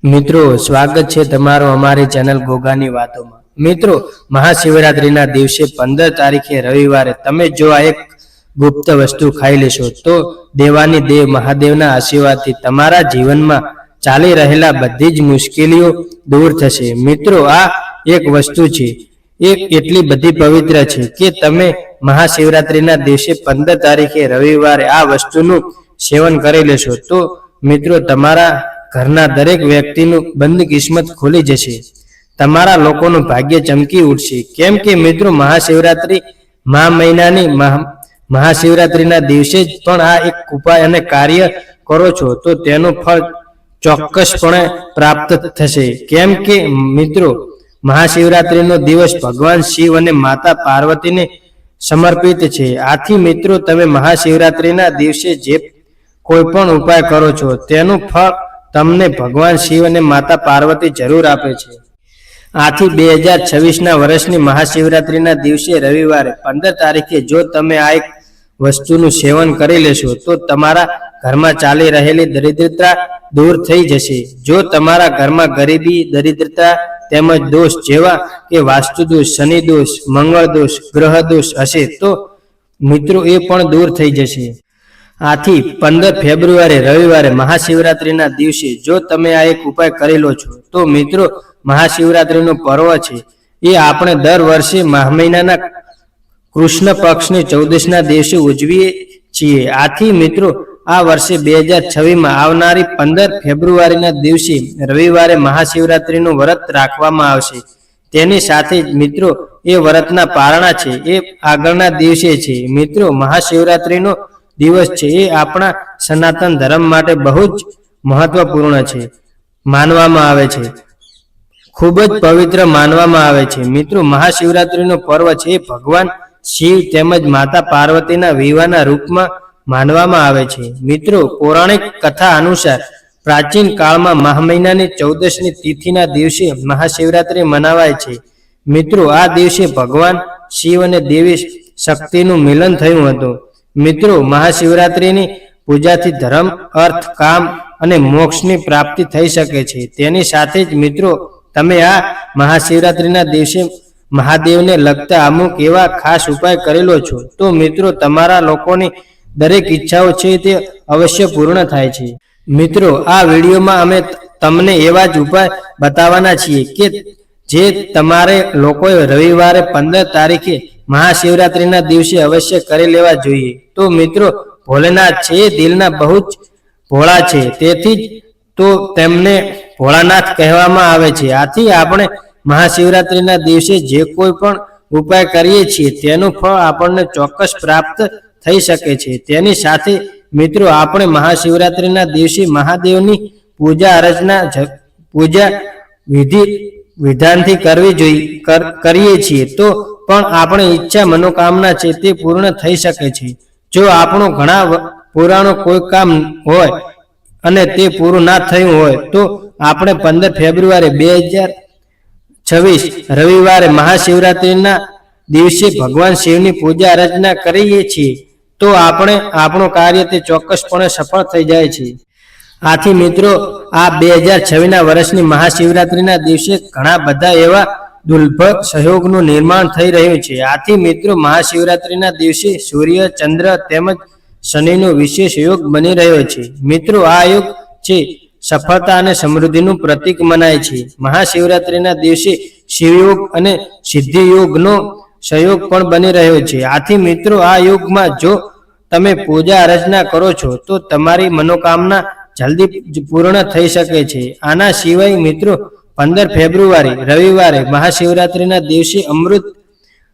મિત્રો, સ્વાગત છે તમારું અમારી ચેનલ ગોગાની વાતોમાં। મિત્રો, મહાશિવરાત્રીના દિવસે 15 તારીખે રવિવારે તમે જો આ એક ગુપ્ત વસ્તુ ખાઈ લેશો તો દેવાની દેવ મહાદેવના આશીર્વાદથી તમારા જીવનમાં ચાલી રહેલા બધી જ મુશ્કેલીઓ દૂર થશે। મિત્રો, આ એક વસ્તુ છે, એક એટલી બધી પવિત્ર છે કે તમે મહાશિવરાત્રીના દિવસે 15 તારીખે રવિવારે આ વસ્તુનું સેવન કરી લેશો તો મિત્રો તમારા ઘરના દરેક વ્યક્તિનું બંધ કિસ્મત ખુલી જશે, તમારા લોકોનું ભાગ્ય ચમકી ઉઠશે। કેમ કે મિત્રો, મહાશિવરાત્રી મહિનાની મહાશિવરાત્રીના દિવસે જ પણ આ એક ઉપાય અને કાર્ય કરો છો તો તેનું ફળ ચોક્કસપણે પ્રાપ્ત થશે। કેમ કે મિત્રો, મહાશિવરાત્રીનો દિવસ ભગવાન શિવ અને માતા પાર્વતીને સમર્પિત છે। આથી મિત્રો, તમે મહાશિવરાત્રીના દિવસે જે કોઈ પણ ઉપાય કરો છો તેનું ફળ તમને ભગવાન શિવ અને માતા પાર્વતી જરૂર આપે છે। આથી 2026ના વર્ષની મહાશિવરાત્રીના દિવસે રવિવારે 15 તારીખે જો તમે આ એક વસ્તુનું સેવન કરી લેશો તો તમારા ઘરમાં ચાલી રહેલી દરિદ્રતા દૂર થઈ જશે। જો તમારા ઘરમાં ગરીબી, દરિદ્રતા તેમજ દોષ જેવા કે વાસ્તુ દોષ, શનિ દોષ, મંગળ દોષ, ગ્રહ દોષ હશે તો મિત્રો એ પણ દૂર થઈ જશે। આથી 15 ફેબ્રુઆરી રવિવારે મહાશિવરાત્રીના દિવસે જો તમે આ એક ઉપાય કરી લો છો તો મિત્રો, મહાશિવરાત્રીનો પર્વ છે એ આપણે દર વર્ષે મહા મહિનાના કૃષ્ણ પક્ષની 14ના દિવસે ઉજવીએ છીએ। આથી મિત્રો, આ વર્ષે 2026માં આવનારી 15 ફેબ્રુઆરીના દિવસે રવિવારે મહાશિવરાત્રીનું વ્રત રાખવામાં આવશે। તેની સાથે જ મિત્રો, એ વ્રતના પારણા છે એ આગળના દિવસે છે। મિત્રો, મહાશિવરાત્રીનો દિવસ છે એ આપણા સનાતન ધર્મ માટે બહુ જ મહત્વપૂર્ણ છે માનવામાં આવે છે, ખૂબ જ પવિત્ર માનવામાં આવે છે। મિત્રો, મહાશિવરાત્રીનો પર્વ છે એ ભગવાન શિવ તેમજ માતા પાર્વતીના વિવાહના રૂપમાં માનવામાં આવે છે। મિત્રો, પૌરાણિક કથા અનુસાર પ્રાચીન કાળમાં મહા મહિનાની 14ની તિથિના દિવસે મહાશિવરાત્રી મનાવાય છે। મિત્રો, આ દિવસે ભગવાન શિવ અને દેવી શક્તિનું મિલન થયું હતું। મિત્રો, મહાશિવરાત્રીની પૂજાથી ધર્મ, અર્થ, કામ અને મોક્ષની પ્રાપ્તિ થઈ શકે છે। તેની સાથે જ મિત્રો, તમે આ મહાશિવરાત્રીના દિવસે મહાદેવને લગતા અમુક એવા ખાસ ઉપાય કરેલો છો તો મિત્રો, તમારા લોકોની દરેક ઈચ્છાઓ છે તે અવશ્ય પૂર્ણ થાય છે। મિત્રો, આ વિડીયોમાં અમે તમને એવા જ ઉપાય બતાવવાના છીએ કે જે તમારે લોકોએ રવિવારે 15 તારીખે મહાશિવરાત્રીના દિવસે અવશ્ય કરી લેવા જોઈએ। તો મિત્રો, ભોલેનાથ છે એ દિલના બહુ જ ભોળા છે, તેથી જ તો તેમને ભોળાનાથ કહેવામાં આવે છે। આથી આપણે મહાશિવરાત્રીના દિવસે જે કોઈ પણ ઉપાય કરીએ છીએ તેનું ફળ આપણને ચોક્કસ પ્રાપ્ત થઈ શકે છે। તેની સાથે મિત્રો, આપણે મહાશિવરાત્રીના દિવસે મહાદેવની પૂજા વિધાનથી કરવી જોઈએ કરીએ છીએ તો પણ આપણી ઈચ્છા મનોકામના છે તે પૂર્ણ થઈ શકે છે। જો આપણું ઘણા પુરાણો કોઈ કામ હોય અને તે પૂરું ના થયું હોય તો આપણે 15 ફેબ્રુઆરી 2026 રવિવારે મહાશિવરાત્રીના દિવસે ભગવાન શિવની પૂજા અર્ચના કરીએ છીએ તો આપણે આપણું કાર્ય તે ચોક્કસપણે સફળ થઈ જાય છે। આથી મિત્રો, આ 2026ના વર્ષની મહાશિવરાત્રીના દિવસે ઘણા બધા એવા દુર્લભ સહયોગનું નિર્માણ થઈ રહ્યું છે। આથી મિત્રો, મહાશિવરાત્રીના દિવસે સૂર્ય, ચંદ્ર તેમજ શનિનો વિશેષ યોગ બની રહ્યો છે। મિત્રો, આ યોગ છે સફળતા અને સમૃદ્ધિનું પ્રતીક મનાય છે। મહાશિવરાત્રીના દિવસે શિવયોગ અને સિદ્ધિ યોગનો સહયોગ પણ બની રહ્યો છે। આથી મિત્રો, આ યોગમાં જો તમે પૂજા અર્ચના કરો છો તો તમારી મનોકામના જલ્દી પૂર્ણ થઈ શકે છે। આના સિવાય મિત્રો, 15 ફેબ્રુઆરી રવિવારે મહાશિવરાત્રીના દિવસે અમૃત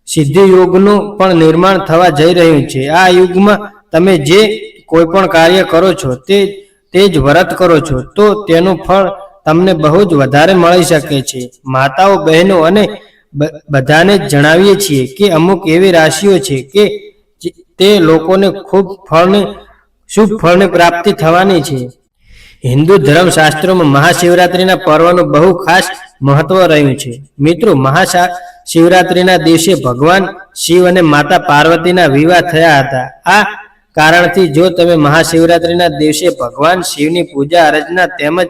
સિદ્ધિ યોગનું પણ નિર્માણ થવા જઈ રહ્યું છે। આ યુગમાં તમે જે કોઈ પણ કાર્ય કરો છો તે જ વ્રત કરો છો તો તેનું ફળ તમને બહુ જ વધારે મળી શકે છે। માતાઓ, બહેનો અને બધાને જણાવીએ છીએ કે અમુક એવી રાશિઓ છે કે તે લોકોને ખૂબ શુભ ફળની પ્રાપ્તિ થવાની છે। હિન્દુ ધર્મશાસ્ત્રોમાં મહાશિવરાત્રીના પર્વનું બહુ ખાસ મહત્વ રહ્યું છે। મિત્રો, મહાશિવરાત્રીના દિવસે ભગવાન શિવ અને માતા પાર્વતીના વિવાહ થયા હતા। આ કારણથી જો તમે મહાશિવરાત્રીના દિવસે ભગવાન શિવની પૂજા અર્ચના તેમજ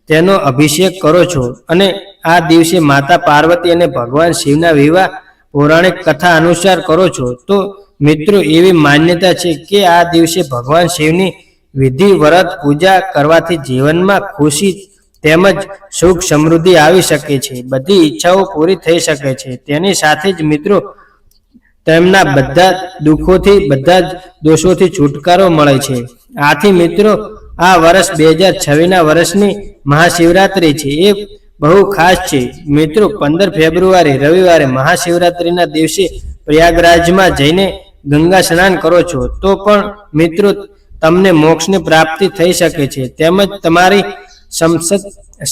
તેનો અભિષેક કરો છો અને આ દિવસે માતા પાર્વતી અને ભગવાન શિવના વિવાહ પૌરાણિક કથા અનુસાર કરો છો, તો મિત્રો એવી માન્યતા છે કે આ દિવસે ભગવાન શિવની વિધિ વ્રત પૂજા કરવાથી જીવનમાં ખુશી તેમજ સુખ સમૃદ્ધિ આવી શકે છે, બધી ઈચ્છાઓ પૂરી થઈ શકે છે. તેની સાથે જ મિત્રો તેમના બધા દુઃખોથી બધા જ દોષોથી છુટકારો મળે છે. આથી મિત્રો આ વર્ષ 2026ના વર્ષની મહાશિવરાત્રી છે એ બહુ ખાસ છે. મિત્રો 15 ફેબ્રુઆરી રવિવારે મહાશિવરાત્રીના દિવસે પ્રયાગરાજમાં જઈને ગંગા સ્નાન કરો છો તો પણ મિત્રો તમને મોક્ષની પ્રાપ્તિ થઈ શકે છે, તેમજ તમારી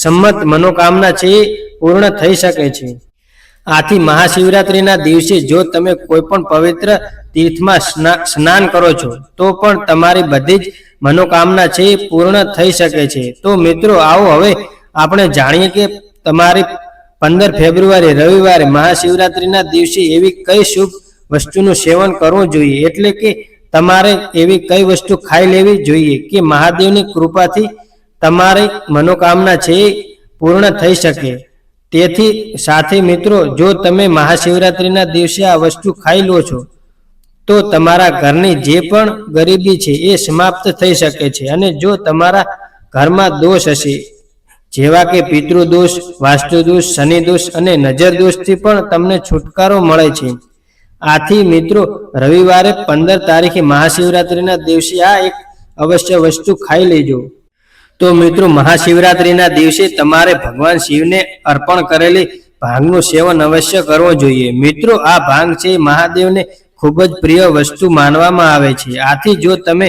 સંમત મનોકામના છે એ પૂર્ણ થઈ શકે છે. આથી મહાશિવરાત્રીના દિવસે જો તમે કોઈ પણ પવિત્ર તીર્થમાં સ્નાન કરો છો તો પણ તમારી બધી જ મનોકામના છે એ પૂર્ણ થઈ શકે છે. તો મિત્રો આવો હવે આપણે જાણીએ કે તમારી 15 ફેબ્રુઆરી રવિવારે મહાશિવરાત્રીના દિવસે એવી કઈ શુભ વસ્તુનું સેવન કરવું જોઈએ, એટલે કે તમારે એવી કઈ વસ્તુ ખાઈ લેવી જોઈએ કે મહાદેવની કૃપાથી તમારી મનોકામના છે એ પૂર્ણ થઈ શકે. તેથી સાથે મિત્રો જો તમે મહાશિવરાત્રીના દિવસે આ વસ્તુ ખાઈ લો છો તો તમારા ઘરની જે પણ ગરીબી છે એ સમાપ્ત થઈ શકે છે. અને જો તમારા ઘરમાં દોષ હશે જેવા કે પિતૃદોષ, વાસ્તુદોષ, શનિદોષ અને નજર દોષથી પણ તમને છુટકારો મળે છે. આથી મિત્રો રવિવારે 15 તારીખે મહાશિવરાત્રીના દિવસે આ એક અવશ્ય વસ્તુ ખાઈ લેજો. તો મિત્રો મહાશિવરાત્રીના દિવસે તમારે ભગવાન શિવને અર્પણ કરેલી ભાંગનું સેવન અવશ્ય કરવું જોઈએ. મિત્રો આ ભાંગ છે મહાદેવને ખૂબ જ પ્રિય વસ્તુ માનવામાં આવે છે. આથી જો તમે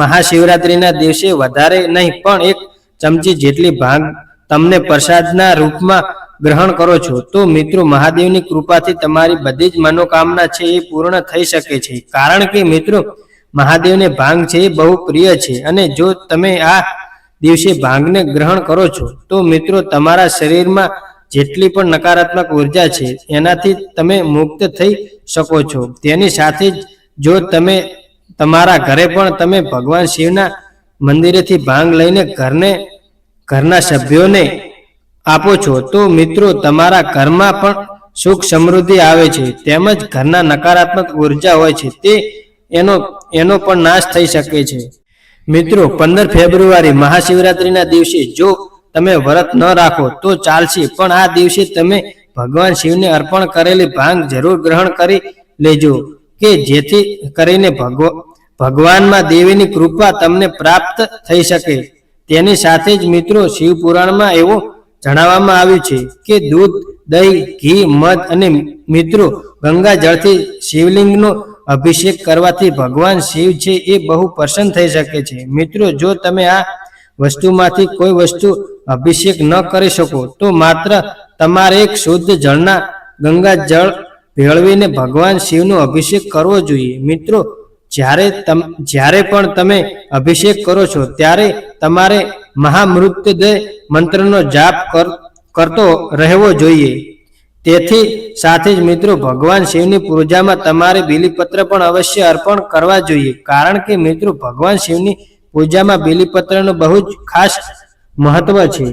મહાશિવરાત્રીના દિવસે વધારે નહીં પણ 1 ચમચી જેટલી ભાંગ તમને પ્રસાદના રૂપમાં ગ્રહણ કરો છો તો મિત્રો મહાદેવની કૃપાથી તમારી બધી જ મનોકામના છે એ પૂર્ણ થઈ શકે છે. કારણ કે મિત્રો મહાદેવને ભાંગ છે એ બહુ પ્રિય છે અને જો તમે આ દિવસે ભાંગને ગ્રહણ કરો છો તો મિત્રો તમારા શરીરમાં જેટલી પણ નકારાત્મક ઉર્જા છે એનાથી તમે મુક્ત થઈ શકો છો. તેની સાથે જ જો તમે તમારા ઘરે પણ તમે ભગવાન શિવના મંદિરેથી ભાંગ લઈને ઘરના સભ્યોને આપો છો તો મિત્રો તમારા ઘરમાં પણ સુખ સમૃદ્ધિ આવે છે, તેમજ ઘરના નકારાત્મક ઉર્જા હોય છે તે એનો પણ નાશ થઈ શકે છે. મિત્રો 15 ફેબ્રુઆરી મહાશિવરાત્રીના દિવસે જો તમે વ્રત ન રાખો તો ચાલશે, પણ આ દિવસે તમે ભગવાન શિવને અર્પણ કરેલી ભાંગ જરૂર ગ્રહણ કરી લેજો કે જેથી કરીને ભગવાનમાં દેવીની કૃપા તમને પ્રાપ્ત થઈ શકે. તેની સાથે જ મિત્રો શિવ પુરાણમાં એવું જણાવવામાં આવ્યું છે કે દૂધ, દહીં, ઘી, મધ અને મિત્રો ગંગા જળથી શિવલિંગનો અભિષેક કરવાથી ભગવાન શિવ છે એ બહુ પ્રસન્ન થઈ શકે છે. મિત્રો જો તમે આ વસ્તુમાંથી કોઈ વસ્તુ અભિષેક ન કરી શકો તો માત્ર તમારે એક શુદ્ધ જળના ગંગા જળ ભેળવીને ભગવાન શિવનો અભિષેક કરવો જોઈએ. મિત્રો જ્યારે પણ તમે અભિષેક કરો છો ત્યારે તમારે મહામૃત્યુંજય મંત્રનો જાપ કરતો રહેવો જોઈએ. તેથી સાથે જ મિત્રો ભગવાન શિવની પૂજામાં તમારે બીલીપત્ર પણ અવશ્ય અર્પણ કરવા જોઈએ. કારણ કે મિત્રો ભગવાન શિવની પૂજામાં બીલીપત્રનું બહુ જ ખાસ મહત્વ છે.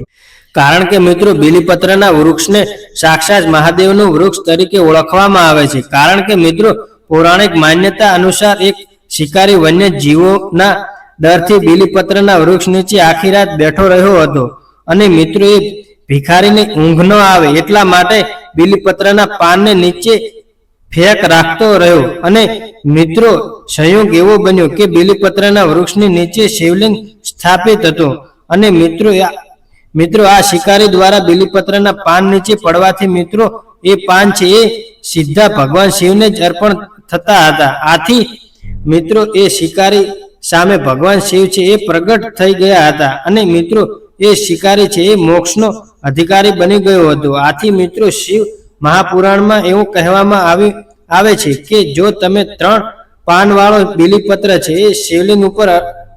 કારણ કે મિત્રો બીલીપત્રના વૃક્ષને સાક્ષાત મહાદેવનું વૃક્ષ તરીકે ઓળખવામાં આવે છે. કારણ કે મિત્રો પૌરાણિક માન્યતા અનુસાર એક શિકારી વન્ય જીવોના ડરથી બીલીપત્રના વૃક્ષ નીચે આખી રાત બેઠો રહ્યો હતો અને મિત્રો એ ભિખારીને ઊંઘ ન આવે એટલા માટે બીલીપત્રના પાનને નીચે ફેંક રાખતો રહ્યો અને મિત્રો સંયોગ એવો બન્યો કે બીલીપત્રના વૃક્ષની નીચે શિવલિંગ સ્થાપિત હતો અને મિત્રો આ શિકારી દ્વારા બીલીપત્રના પાન નીચે પડવાથી મિત્રો એ પાન છે એ સીધા ભગવાન શિવને જ અર્પણ થતા હતા. આથી મિત્રો એ શિકારી સામે ભગવાન શિવ છે એ પ્રગટ થઈ ગયા હતા અને મિત્રો એ શિકારી છે એ મોક્ષનો અધિકારી બની ગયો હતો. આથી મિત્રો શિવ મહાપુરાણમાં એવું કહેવામાં આવે છે કે જો તમે 3 પાનવાળો બીલીપત્ર છે એ શિવલિંગ ઉપર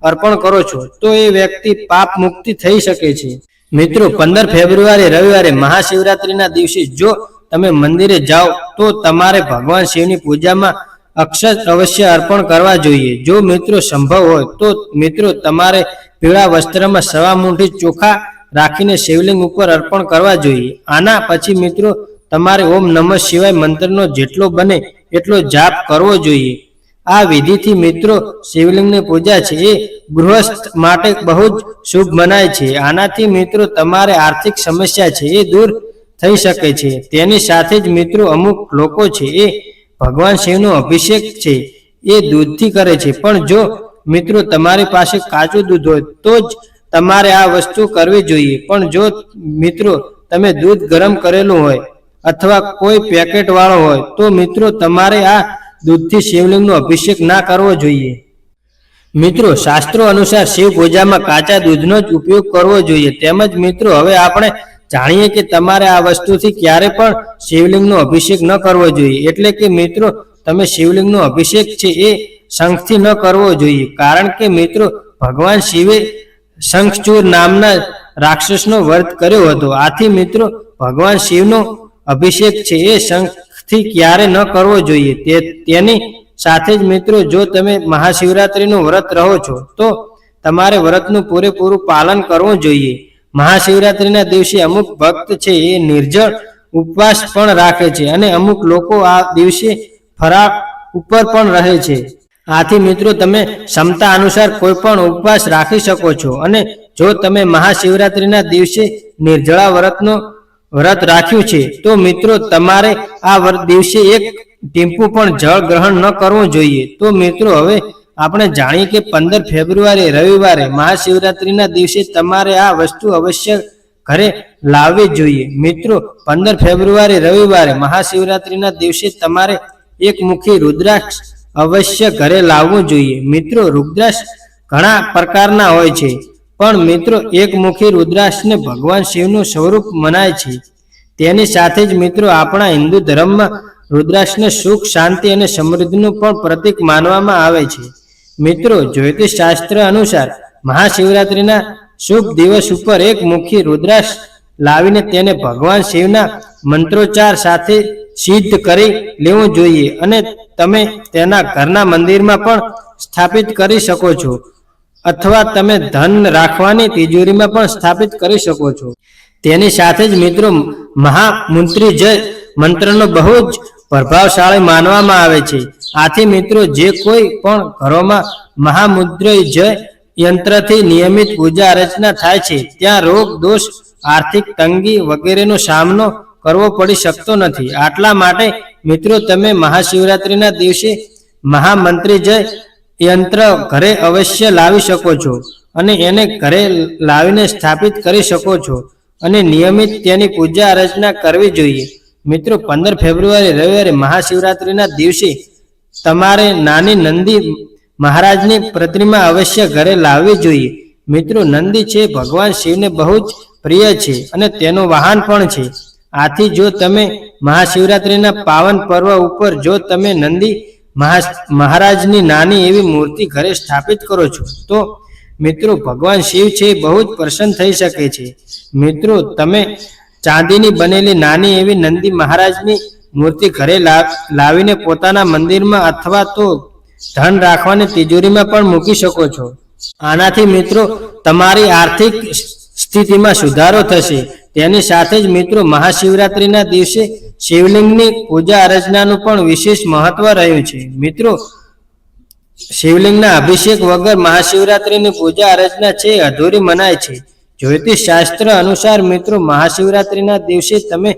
અર્પણ કરો છો તો એ વ્યક્તિ પાપ મુક્તિ થઈ શકે છે. મિત્રો 15 ફેબ્રુઆરી રવિવારે મહાશિવરાત્રીના દિવસે જો તમે મંદિરે જાઓ તો તમારે ભગવાન શિવની પૂજામાં અક્ષત અવશ્ય અર્પણ કરવા જોઈએ. જો મિત્રો સંભવ હોય તો મિત્રો તમારે પીળા વસ્ત્રમાં 1.25 મુઠ્ઠી ચોખા રાખીને શિવલિંગ ઉપર અર્પણ કરવા જોઈએ. આના પછી મિત્રો તમારે ઓમ નમઃ શિવાય મંત્રનો જેટલો બને એટલો જાપ કરવો જોઈએ. આ વિધિથી મિત્રો શિવલિંગની પૂજા છે એ ગૃહસ્થ માટે બહુ જ શુભ મનાય છે. આનાથી મિત્રો તમારે આર્થિક સમસ્યા છે એ દૂર થઈ શકે છે. તેની સાથે જ મિત્રો અમુક લોકો છે એ ભગવાન શિવનો અભિષેક છે એ દૂધથી કરે છે, પણ જો મિત્રો તમારી પાસે કાચું દૂધ હોય તો જ તમારે આ વસ્તુ કરવી જોઈએ. પણ જો મિત્રો તમે દૂધ ગરમ કરેલું હોય અથવા કોઈ પેકેટ વાળો હોય તો મિત્રો તમારે આ દૂધથી શિવલિંગનો અભિષેક ના કરવો જોઈએ. મિત્રો શાસ્ત્રો અનુસાર શિવ પૂજામાં કાચા દૂધનો જ ઉપયોગ કરવો જોઈએ. તેમજ મિત્રો હવે આપણે જાણીએ કે તમારે આ વસ્તુથી ક્યારે પણ શિવલિંગનો અભિષેક ન કરવો જોઈએ. એટલે કે મિત્રો તમે શિવલિંગનો અભિષેક છે એ શંખથી ન કરવો જોઈએ, કારણ કે મિત્રો ભગવાન શિવે શંખચૂર નામના રાક્ષસનો વધ કર્યો હતો. આથી મિત્રો ભગવાન શિવનો અભિષેક છે એ શંખથી ક્યારે ન કરવો જોઈએ. તેની સાથે જ મિત્રો જો તમે મહાશિવરાત્રિનું વ્રત રહો છો તો તમારે વ્રતનું પૂરેપૂરું પાલન કરવું જોઈએ. મહાશિવરાત્રિના દિવસે અમુક ભક્ત છે એ નિર્જળ ઉપવાસ પણ રાખે છે અને અમુક લોકો આ દિવસે ફરાળ ઉપર પણ રહે છે. આથી મિત્રો તમે ક્ષમતા અનુસાર કોઈ પણ ઉપવાસ રાખી શકો છો. અને જો તમે મહાશિવરાત્રિના દિવસે નિર્જળા વ્રત રાખ્યું છે તો મિત્રો તમારે આ દિવસે એક ટીમ્પું પણ જળ ગ્રહણ ન કરવું જોઈએ. તો મિત્રો હવે આપણે જાણીએ કે 15 ફેબ્રુઆરી રવિવારે મહાશિવરાત્રિના દિવસે તમારે આ વસ્તુ અવશ્ય ઘરે લાવવી જોઈએ. મિત્રો 15 ફેબ્રુઆરી રવિવારે મહાશિવરાત્રિના દિવસે તમારે એક મુખી રુદ્રાક્ષ અવશ્ય ઘરે લાવવું જોઈએ. મિત્રો રુદ્રાક્ષ ઘણા પ્રકારના હોય છે, પણ મિત્રો એક મુખી રુદ્રાક્ષને ભગવાન શિવનું સ્વરૂપ મનાય છે. તેની સાથે જ મિત્રો આપણા હિન્દુ ધર્મમાં રુદ્રાક્ષને સુખ, શાંતિ અને સમૃદ્ધિનું પણ પ્રતીક માનવામાં આવે છે. મિત્રો જ્યોતિષ શાસ્ત્ર અનુસાર મહાશિવરાત્રિના શુભ દિવસ ઉપર એક મુખી રુદ્રાક્ષ લાવીને તેને ભગવાન શિવના મંત્રોચ્ચાર સાથે સિદ્ધ કરી લેવું જોઈએ અને તમે તેના ઘરના મંદિરમાં પણ સ્થાપિત કરી શકો છો, અથવા તમે ધન રાખવાની તિજોરીમાં પણ સ્થાપિત કરી શકો છો. તેની સાથે જ મિત્રો મહામંત્રી જય મંત્રનો બહુ જ પ્રભાવશાળી માનવામાં આવે છે. આથી મિત્રો જે કોઈ પણ ઘરોમાં મહામંત્રી જય યંત્રથી નિયમિત પૂજા અર્ચના થાય છે ત્યાં રોગ, દોષ, આર્થિક તંગી વગેરેનો સામનો કરવો પડી શકતો નથી. આટલા માટે મિત્રો તમે મહાશિવરાત્રિના દિવસે મહામંત્રી જય યંત્ર ઘરે અવશ્ય લાવી શકો છો અને એને ઘરે લાવીને સ્થાપિત કરી શકો છો અને નિયમિત તેની પૂજા અર્ચના કરવી જોઈએ. મિત્રો 15 ફેબ્રુઆરી રવિવારે મહાશિવરાત્રિના દિવસે તમારે નાની નંદી મહારાજની પ્રતિમા અવશ્ય ઘરે લાવવી જોઈએ. મિત્રો નંદી છે ભગવાન શિવને બહુ જ પ્રિય છે અને તેનું વાહન પણ છે. આથી જો તમે મહાશિવરાત્રિના પાવન પર્વ ઉપર જો તમે નંદી મહારાજની નાની એવી મૂર્તિ ઘરે સ્થાપિત કરો છો તો મિત્રો ભગવાન શિવ છે બહુ જ પ્રસન્ન થઈ શકે છે. મિત્રો તમે ચાંદીની બનેલી નાની એવી નંદી મહારાજની મૂર્તિ ઘરે લાવીને પોતાના મંદિરમાં અથવા તો ધન રાખવાની તિજોરીમાં પણ મૂકી શકો છો. આનાથી મિત્રો તમારી આર્થિક સ્થિતિમાં સુધારો થશે. તેની સાથે જ મિત્રો મહાશિવરાત્રિના દિવસે શિવલિંગની પૂજા અર્ચનાનું પણ વિશેષ મહત્વ રહ્યું છે. મિત્રો શિવલિંગના અભિષેક વગર મહાશિવરાત્રિની પૂજા અર્ચના છે અધૂરી મનાય છે. જ્યોતિષ શાસ્ત્ર અનુસાર મિત્રો મહાશિવરાત્રિના દિવસે તમે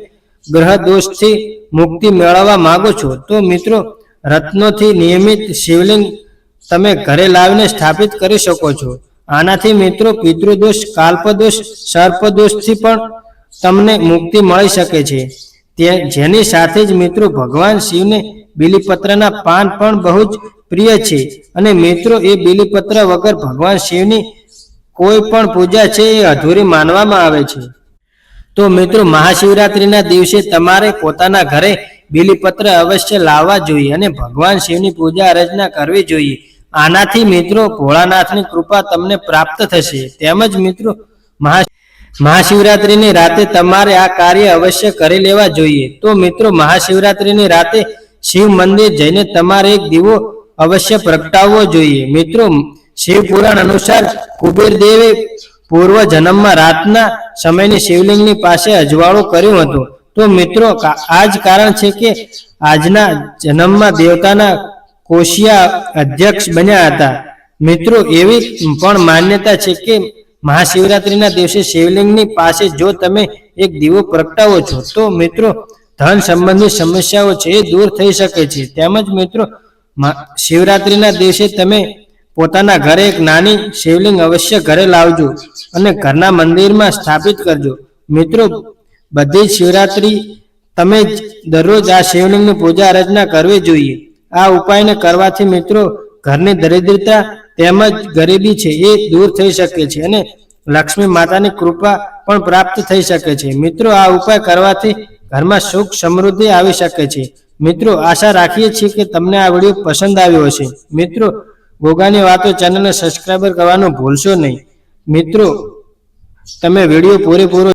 ગ્રહ દોષથી મુક્તિ મેળવવા માંગો છો તો મિત્રો રત્નોથી નિયમિત શિવલિંગ તમે ઘરે લાવીને સ્થાપિત કરી શકો છો. આનાથી મિત્રો પિતૃદોષ, કાલ્પદોષ, સર્પદોષથી પણ તમને મુક્તિ મળી શકે છે. જેની સાથે જ મિત્રો ભગવાન શિવને બીલીપત્રના પાન પણ બહુ જ પ્રિય છે અને મિત્રો એ બીલીપત્ર વગર ભગવાન શિવની કોઈ પણ પૂજા છે એ અધૂરી માનવામાં આવે છે. તો મિત્રો મહાશિવરાત્રિના દિવસે તમારે પોતાના ઘરે બીલીપત્ર અવશ્ય લાવવા જોઈએ અને ભગવાન શિવની પૂજા અર્ચના કરવી જોઈએ. આનાથી મિત્રો ભોળાનાથની કૃપા તમને પ્રાપ્ત થશે. તેમજ મિત્રો મહાશિવરાત્રિની રાતે તમારે આ કાર્ય અવશ્ય કરી લેવા જોઈએ. તો મિત્રો મહાશિવરાત્રિની રાતે શિવ મંદિર જઈને તમારે એક દીવો અવશ્ય પ્રગટાવવો જોઈએ. મિત્રો શિવ પુરાણ અનુસાર કુબેર દેવે પૂર્વ જન્મમાં રાતના સમયની શિવલિંગની પાસે અજવાળું કર્યું હતું. તો મિત્રો આ જ કારણ છે કે આજના જન્મમાં દેવતાના કોશિયા અધ્યક્ષ બન્યા હતા. મિત્રો એવી પણ માન્યતા છે કે મહાશિવરાત્રિના દિવસે શિવલિંગની પાસે જો તમે એક દીવો પ્રગટાવો છો તો મિત્રો ધન સંબંધી સમસ્યાઓ છે એ દૂર થઈ શકે છે. તેમજ મિત્રો શિવરાત્રિના દિવસે તમે પોતાના ઘરે એક નાની શિવલિંગ અવશ્ય ઘરે લાવજો અને ઘરના મંદિરમાં સ્થાપિત કરજો. મિત્રો બધી જ શિવરાત્રિ તમે દરરોજ આ શિવલિંગની પૂજા અર્ચના કરવી જોઈએ. આ ઉપાયને કરવાથી મિત્રો ઘરની દરિદ્રતા તેમજ ગરીબી છે એ દૂર થઈ શકે છે અને લક્ષ્મી માતાની કૃપા પણ પ્રાપ્ત થઈ શકે છે. મિત્રો આ ઉપાય કરવાથી ઘરમાં સુખ સમૃદ્ધિ આવી શકે છે. મિત્રો આશા રાખીએ છીએ કે તમને આ વિડીયો પસંદ આવ્યો હશે. મિત્રો ગોગાની વાતો ચેનલને સબસ્ક્રાઇબ કરવાનું ભૂલશો નહીં. મિત્રો તમે વિડીયો પૂરેપૂરો